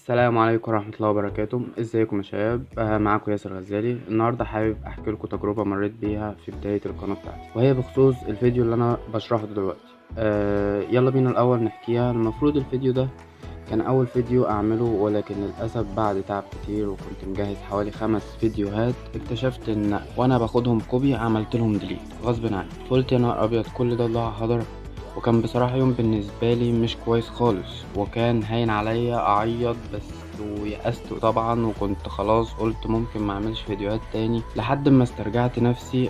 السلام عليكم ورحمة الله وبركاته. ازيكم يا شباب؟ معاكم ياسر غزالي. النهاردة حابب احكي لكم تجربة مريت بيها في بداية القناة بتاعتي، وهي بخصوص الفيديو اللي انا بشرحه دلوقتي. يلا بينا الاول نحكيها. المفروض الفيديو ده كان اول فيديو اعمله، ولكن للاسف بعد تعب كتير وكنت مجهز حوالي 5 فيديوهات، اكتشفت ان وانا باخدهم كوبي عملت لهم ديليت غصب عني. قلت يا نهار ابيض، كل ده ضاع هدر. وكان بصراحة يوم بالنسبة لي مش كويس خالص، وكان هين عليا اعيط بس، ويأست طبعا، وكنت خلاص قلت ممكن ما اعملش فيديوهات تاني لحد ما استرجعت نفسي.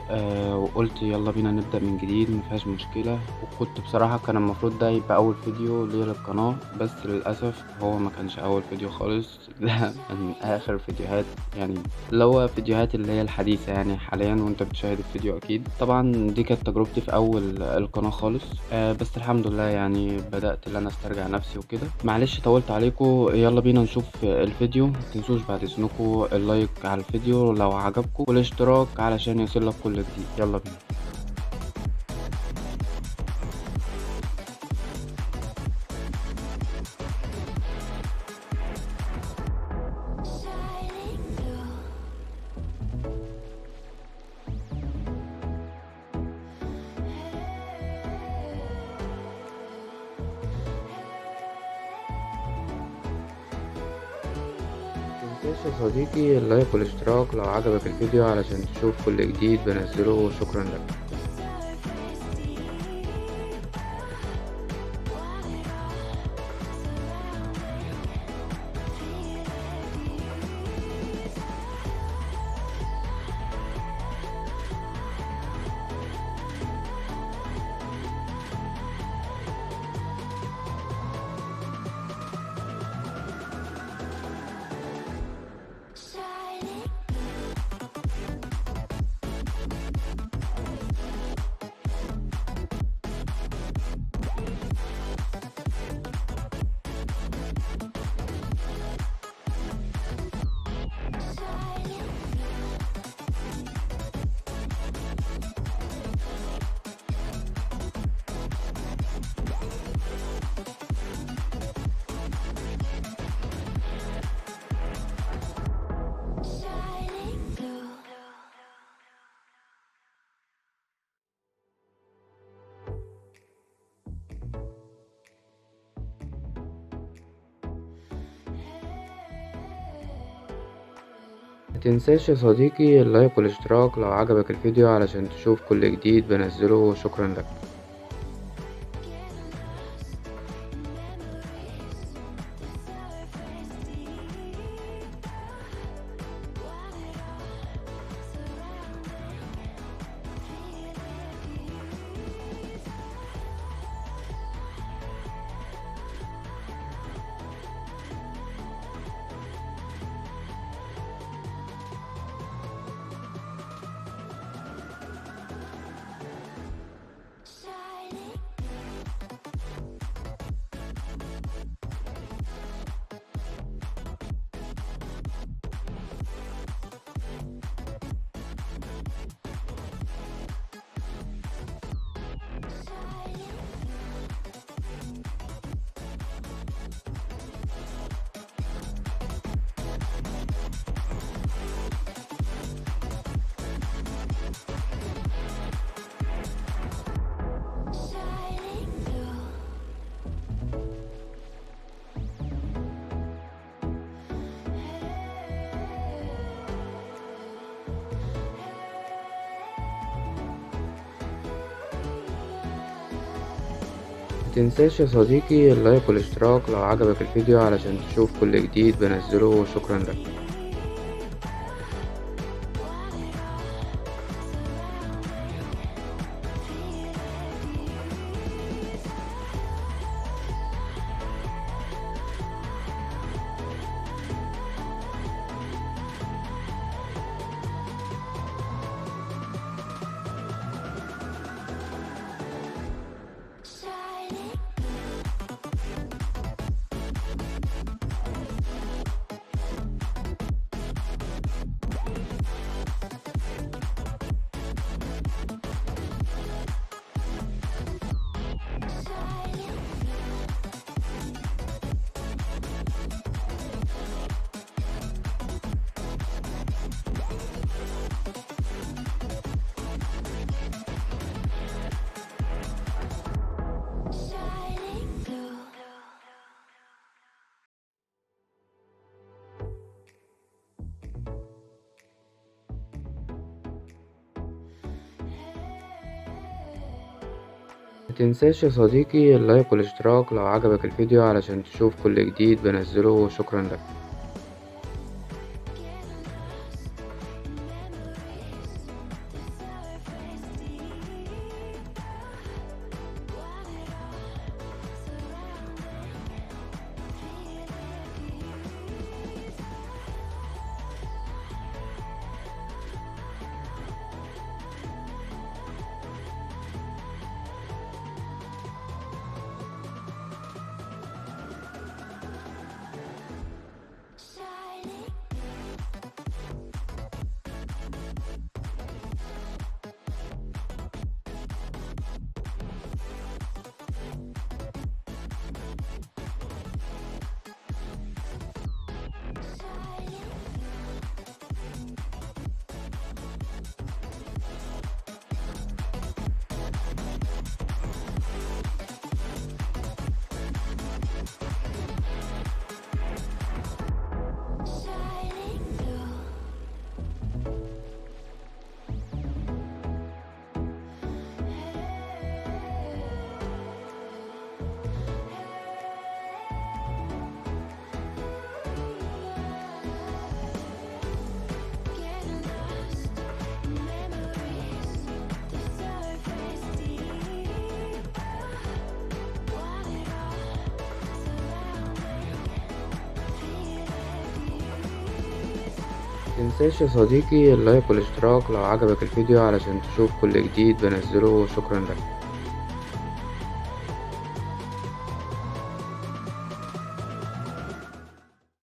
وقلت يلا بينا نبدأ من جديد، مفيهاش مشكلة. وكنت بصراحة كان المفروض ده يبقى اول فيديو ليا للقناة، بس للأسف هو ما كانش اول فيديو خالص. ده من اخر فيديوهات، يعني اللي هو فيديوهات اللي هي الحديثة يعني حاليا، وانت بتشاهد الفيديو اكيد. طبعا دي كانت تجربتي في اول القناة خالص. بس الحمد لله يعني بدأت ان انا استرجع نفسي وكده. معلش طولت عليكم، يلا بينا نشوف الفيديو. متنسوش بعد اذنكم اللايك على الفيديو لو عجبكم، والاشتراك علشان يوصلك كل جديد. يلا بينا. متنساش يا صديقي اللايك والاشتراك لو عجبك الفيديو علشان تشوف كل جديد بنزله، وشكرا لك. متنساش يا صديقي اللايك والاشتراك لو عجبك الفيديو علشان تشوف كل جديد بنزله، وشكرا لك. متنساش يا صديقي اللايك والاشتراك لو عجبك الفيديو علشان تشوف كل جديد بنزله، وشكرا لك. متنساش يا صديقي اللايك والاشتراك لو عجبك الفيديو علشان تشوف كل جديد بنزله، وشكرا لك. متنساش يا صديقي اللايك والاشتراك لو عجبك الفيديو علشان تشوف كل جديد بنزله، وشكرا لك.